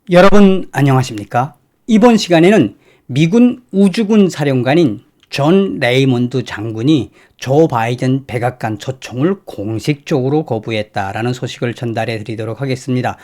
여러분 안녕하십니까? 이번 시간에는 미군 우주군 사령관인 존 레이먼드 장군이 조 바이든 백악관 초청을 공식적으로 거부했다라는 소식을 전달해 드리도록 하겠습니다.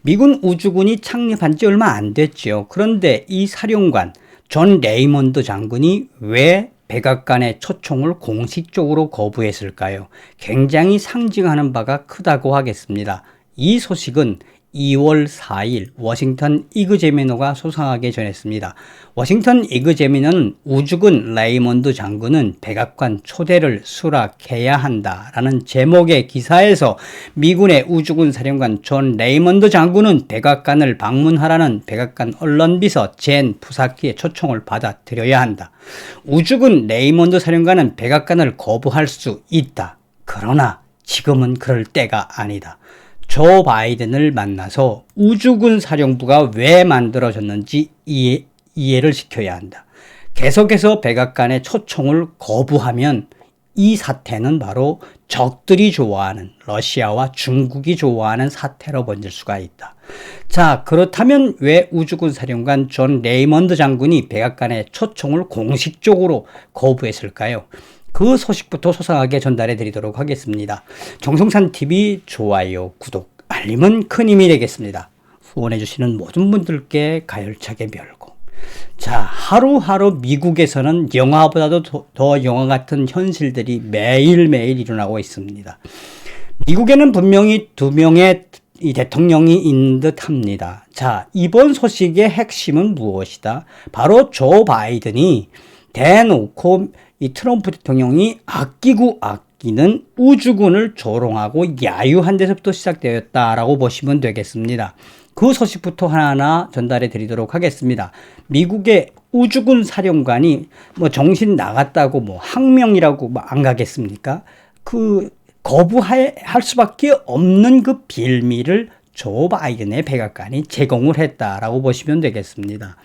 미군 우주군이 창립한 지 얼마 안 됐죠. 그런데 이 사령관 존 레이먼드 장군이 왜 백악관의 초청을 공식적으로 거부했을까요? 굉장히 상징하는 바가 크다고 하겠습니다. 이 소식은 2월 4일 워싱턴 이그제미너가 소상하게 전했습니다. 워싱턴 이그제미너는 우주군 레이먼드 장군은 백악관 초대를 수락해야 한다라는 제목의 기사에서 미군의 우주군 사령관 존 레이먼드 장군은 백악관을 방문하라는 백악관 언론비서 젠 푸사키의 초청을 받아들여야 한다. 우주군 레이먼드 사령관은 백악관을 거부할 수 있다. 그러나 지금은 그럴 때가 아니다. 조 바이든을 만나서 우주군 사령부가 왜 만들어졌는지 이해를 시켜야 한다. 계속해서 백악관의 초청을 거부하면 이 사태는 바로 적들이 좋아하는 러시아와 중국이 좋아하는 사태로 번질 수가 있다. 자, 그렇다면 왜 우주군 사령관 존 레이먼드 장군이 백악관의 초청을 공식적으로 거부했을까요? 그 소식부터 소상하게 전달해 드리도록 하겠습니다. 정성산TV 좋아요, 구독, 알림은 큰 힘이 되겠습니다. 후원해 주시는 모든 분들께 가열차게 멸고. 자, 하루하루 미국에서는 영화보다도 더 영화 같은 현실들이 매일매일 일어나고 있습니다. 미국에는 분명히 두 명의 이 대통령이 있는 듯 합니다. 자, 이번 소식의 핵심은 무엇이다? 바로 조 바이든이 대놓고 이 트럼프 대통령이 아끼는 우주군을 조롱하고 야유한 데서부터 시작되었다라고 보시면 되겠습니다. 그 소식부터 하나하나 전달해 드리도록 하겠습니다. 미국의 우주군 사령관이 정신 나갔다고 항명이라고 안 가겠습니까? 그 거부할 수밖에 없는 그 빌미를 조 바이든의 백악관이 제공을 했다라고 보시면 되겠습니다.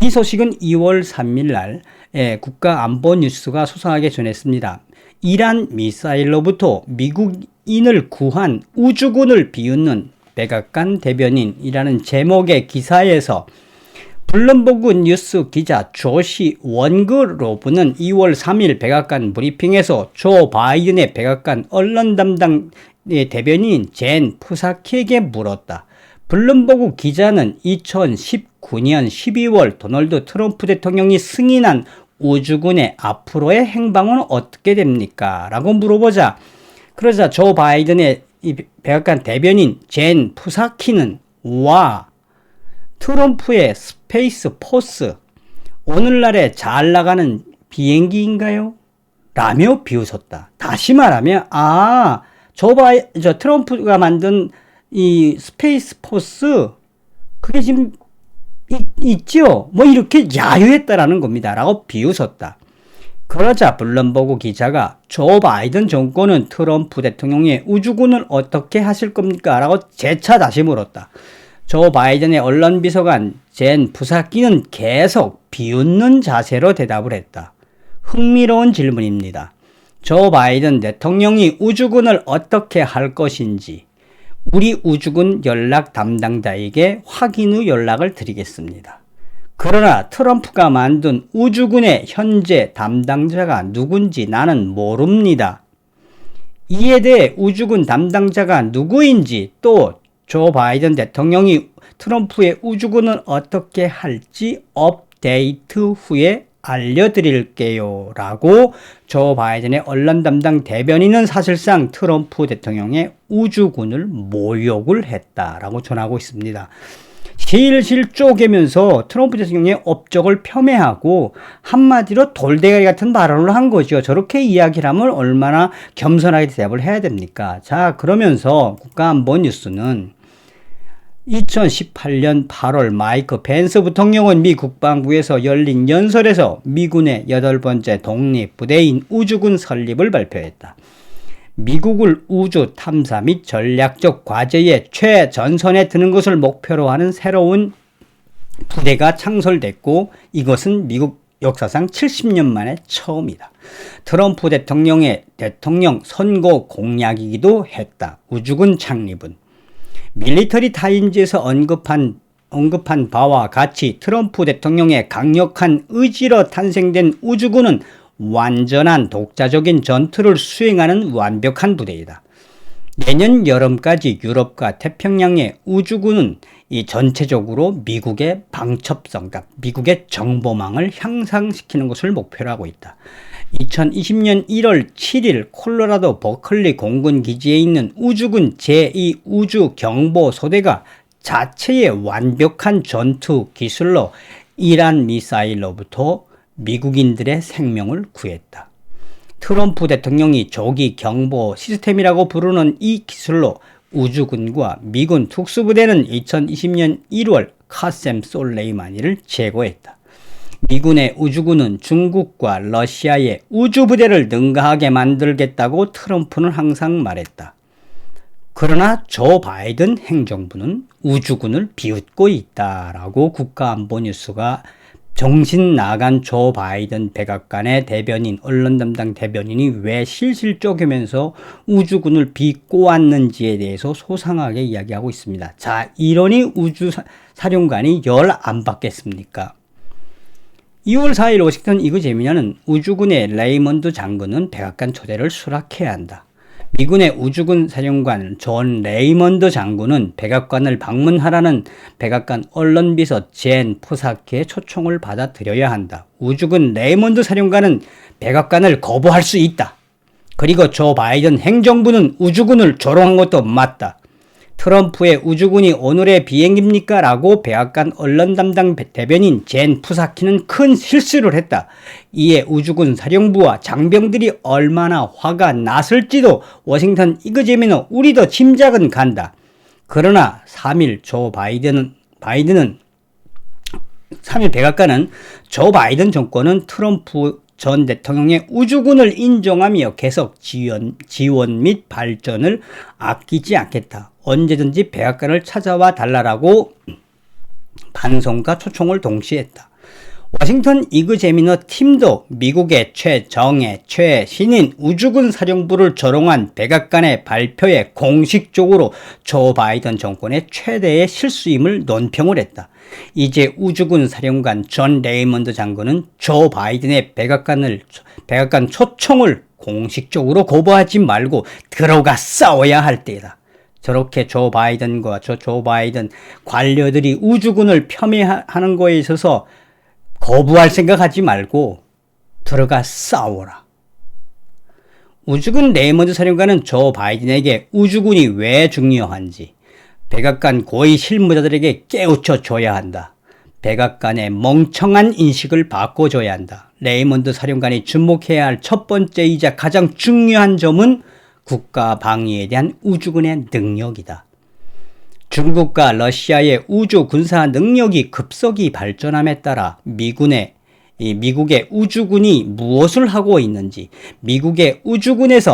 이 소식은 2월 3일 날 국가안보뉴스가 소상하게 전했습니다. 이란 미사일로부터 미국인을 구한 우주군을 비웃는 백악관 대변인이라는 제목의 기사에서 블룸버그 뉴스 기자 조시 원그로브는 2월 3일 백악관 브리핑에서 조 바이든의 백악관 언론 담당 대변인 젠 푸사키에게 물었다. 블룸버그 기자는 2019년 12월 도널드 트럼프 대통령이 승인한 우주군의 앞으로의 행방은 어떻게 됩니까? 라고 물어보자. 그러자 조 바이든의 이 백악관 대변인 젠 푸사키는 트럼프의 스페이스 포스 오늘날에 잘 나가는 비행기인가요? 라며 비웃었다. 다시 말하면 트럼프가 만든 이 스페이스 포스 그게 지금 있죠? 이렇게 야유했다라는 겁니다. 라고 비웃었다. 그러자 블룸버그 기자가 조 바이든 정권은 트럼프 대통령의 우주군을 어떻게 하실 겁니까? 라고 재차 다시 물었다. 조 바이든의 언론 비서관 젠 푸사키는 계속 비웃는 자세로 대답을 했다. 흥미로운 질문입니다. 조 바이든 대통령이 우주군을 어떻게 할 것인지 우리 우주군 연락 담당자에게 확인 후 연락을 드리겠습니다. 그러나 트럼프가 만든 우주군의 현재 담당자가 누군지 나는 모릅니다. 이에 대해 우주군 담당자가 누구인지 또 조 바이든 대통령이 트럼프의 우주군을 어떻게 할지 업데이트 후에 알려드릴게요. 라고 조 바이든의 언론 담당 대변인은 사실상 트럼프 대통령의 우주군을 모욕을 했다라고 전하고 있습니다. 실실 쪼개면서 트럼프 대통령의 업적을 폄훼하고 한마디로 돌대가리 같은 발언을 한 거죠. 저렇게 이야기를 하면 얼마나 겸손하게 대답을 해야 됩니까? 자, 그러면서 국가안보뉴스는 2018년 8월 마이크 펜스 부통령은 미 국방부에서 열린 연설에서 미군의 8번째 독립부대인 우주군 설립을 발표했다. 미국을 우주 탐사 및 전략적 과제의 최전선에 드는 것을 목표로 하는 새로운 부대가 창설됐고 이것은 미국 역사상 70년 만에 처음이다. 트럼프 대통령의 대통령 선거 공약이기도 했다. 우주군 창립은 밀리터리 타임즈에서 언급한 언급한 바와 같이 트럼프 대통령의 강력한 의지로 탄생된 우주군은 완전한 독자적인 전투를 수행하는 완벽한 부대이다. 내년 여름까지 유럽과 태평양의 우주군은 이 전체적으로 미국의 방첩성, 그러니까 미국의 정보망을 향상시키는 것을 목표로 하고 있다. 2020년 1월 7일 콜로라도 버클리 공군기지에 있는 우주군 제2우주경보소대가 자체의 완벽한 전투 기술로 이란 미사일로부터 미국인들의 생명을 구했다. 트럼프 대통령이 조기 경보 시스템이라고 부르는 이 기술로 우주군과 미군 특수부대는 2020년 1월 카셈 솔레이마니를 제거했다. 미군의 우주군은 중국과 러시아의 우주부대를 능가하게 만들겠다고 트럼프는 항상 말했다. 그러나 조 바이든 행정부는 우주군을 비웃고 있다라고 국가안보뉴스가 정신 나간 조 바이든 백악관의 대변인, 언론 담당 대변인이 왜 실실 쪼개면서 우주군을 비꼬았는지에 대해서 소상하게 이야기하고 있습니다. 자, 이러니 우주사령관이 열 안 받겠습니까? 2월 4일 워싱턴 이그제미너는 우주군의 레이먼드 장군은 백악관 초대를 수락해야 한다. 미군의 우주군 사령관 존 레이먼드 장군은 백악관을 방문하라는 백악관 언론비서 젠 포사키의 초청을 받아들여야 한다. 우주군 레이먼드 사령관은 백악관을 거부할 수 있다. 그리고 조 바이든 행정부는 우주군을 조롱한 것도 맞다. 트럼프의 우주군이 오늘의 비행기입니까? 라고 백악관 언론 담당 대변인 젠 푸사키는 큰 실수를 했다. 이에 우주군 사령부와 장병들이 얼마나 화가 났을지도 워싱턴 이그제미너 우리도 짐작은 간다. 그러나 3일 백악관은 조 바이든 정권은 트럼프 전 대통령의 우주군을 인정하며 계속 지원 및 발전을 아끼지 않겠다. 언제든지 백악관을 찾아와 달라라고 반성과 초청을 동시에 했다. 워싱턴 이그제미너 팀도 미국의 최신인 우주군 사령부를 조롱한 백악관의 발표에 공식적으로 조 바이든 정권의 최대의 실수임을 논평을 했다. 이제 우주군 사령관 존 레이먼드 장군은 조 바이든의 백악관 초청을 공식적으로 거부하지 말고 들어가 싸워야 할 때이다. 저렇게 조 바이든과 조 바이든 관료들이 우주군을 폄훼하는 거에 있어서 거부할 생각하지 말고 들어가 싸워라. 우주군 레이먼드 사령관은 조 바이든에게 우주군이 왜 중요한지 백악관 고위 실무자들에게 깨우쳐 줘야 한다. 백악관의 멍청한 인식을 바꿔줘야 한다. 레이먼드 사령관이 주목해야 할 첫 번째이자 가장 중요한 점은 국가 방위에 대한 우주군의 능력이다. 중국과 러시아의 우주 군사 능력이 급속히 발전함에 따라 미국의 우주군이 무엇을 하고 있는지, 미국의 우주군에는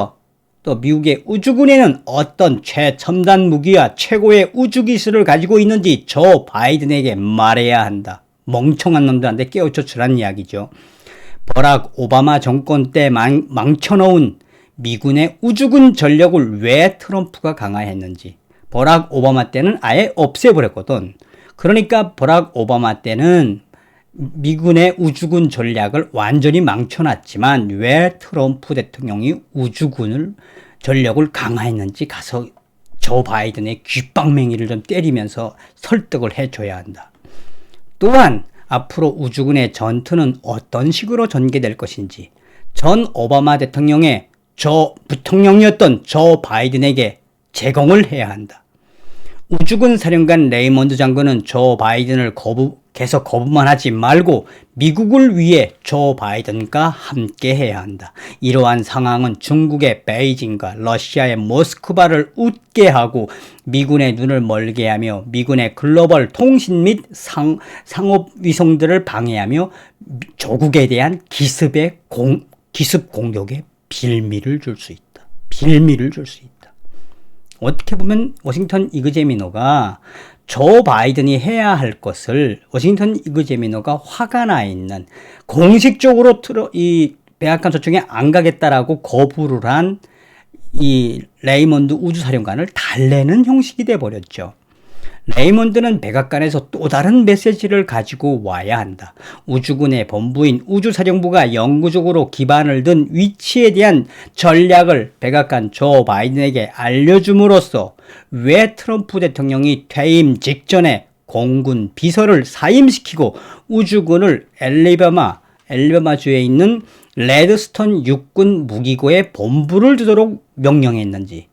어떤 최첨단 무기와 최고의 우주 기술을 가지고 있는지 조 바이든에게 말해야 한다. 멍청한 놈들한테 깨우쳐 주라는 이야기죠. 버락 오바마 정권 때 망쳐놓은 미군의 우주군 전력을 왜 트럼프가 강화했는지. 버락 오바마 때는 아예 없애버렸거든. 그러니까 버락 오바마 때는 미군의 우주군 전략을 완전히 망쳐놨지만 왜 트럼프 대통령이 우주군을 전력을 강화했는지 가서 조 바이든의 귓방맹이를 좀 때리면서 설득을 해줘야 한다. 또한 앞으로 우주군의 전투는 어떤 식으로 전개될 것인지 전 오바마 대통령의 부통령이었던 조 바이든에게 제공을 해야 한다. 우주군 사령관 레이먼드 장군은 조 바이든을 계속 거부만 하지 말고 미국을 위해 조 바이든과 함께 해야 한다. 이러한 상황은 중국의 베이징과 러시아의 모스크바를 웃게 하고 미군의 눈을 멀게 하며 미군의 글로벌 통신 및 상업 위성들을 방해하며 조국에 대한 기습 공격에 빌미를 줄 수 있다. 어떻게 보면 워싱턴 이그제미너가 조 바이든이 해야 할 것을 워싱턴 이그제미너가 화가 나 있는 공식적으로 이 백악관 초청에 안 가겠다라고 거부를 한 이 레이먼드 우주사령관을 달래는 형식이 돼 버렸죠. 레이먼드는 백악관에서 또 다른 메시지를 가지고 와야 한다. 우주군의 본부인 우주사령부가 영구적으로 기반을 둔 위치에 대한 전략을 백악관 조 바이든에게 알려줌으로써 왜 트럼프 대통령이 퇴임 직전에 공군 비서를 사임시키고 우주군을 엘리바마주에 있는 레드스톤 육군 무기고에 본부를 두도록 명령했는지,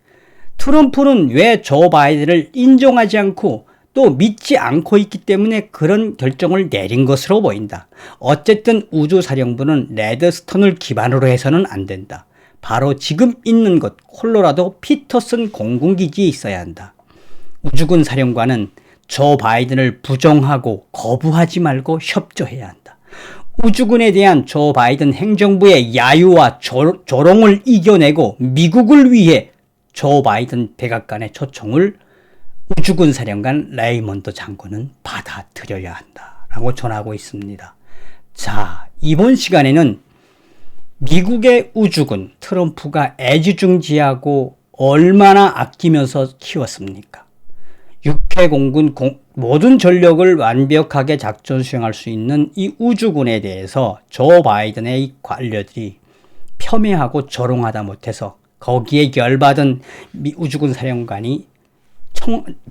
트럼프는 왜 조 바이든을 인정하지 않고 또 믿지 않고 있기 때문에 그런 결정을 내린 것으로 보인다. 어쨌든 우주사령부는 레드스톤을 기반으로 해서는 안 된다. 바로 지금 있는 곳 콜로라도 피터슨 공군기지에 있어야 한다. 우주군 사령관은 조 바이든을 부정하고 거부하지 말고 협조해야 한다. 우주군에 대한 조 바이든 행정부의 야유와 조롱을 이겨내고 미국을 위해 조 바이든 백악관의 초청을 우주군 사령관 레이먼드 장군은 받아들여야 한다라고 전하고 있습니다. 자, 이번 시간에는 미국의 우주군 트럼프가 애지중지하고 얼마나 아끼면서 키웠습니까? 육해 공군 모든 전력을 완벽하게 작전 수행할 수 있는 이 우주군에 대해서 조 바이든의 관료들이 폄훼하고 조롱하다 못해서 거기에 열받은 우주군 사령관이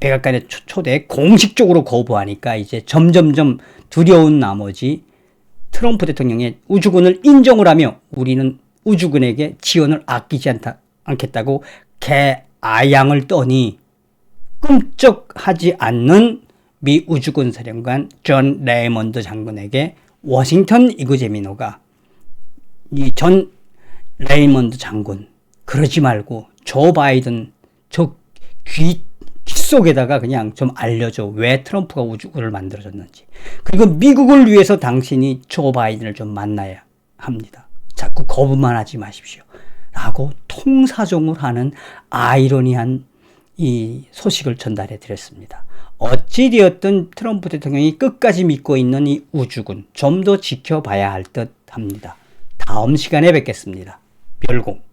백악관의 초대에 공식적으로 거부하니까 이제 점점점 두려운 나머지 트럼프 대통령의 우주군을 인정을 하며 우리는 우주군에게 지원을 아끼지 않겠다고 개아양을 떠니 꿈쩍하지 않는 미 우주군 사령관 존 레이먼드 장군에게 워싱턴 이그제미너가 이 존 레이먼드 장군, 그러지 말고 조 바이든 저 귀 속에다가 그냥 좀 알려줘. 왜 트럼프가 우주군을 만들어줬는지. 그리고 미국을 위해서 당신이 조 바이든을 좀 만나야 합니다. 자꾸 거부만 하지 마십시오. 라고 통사종을 하는 아이러니한 이 소식을 전달해 드렸습니다. 어찌되었든 트럼프 대통령이 끝까지 믿고 있는 이 우주군 좀 더 지켜봐야 할 듯 합니다. 다음 시간에 뵙겠습니다. 별공.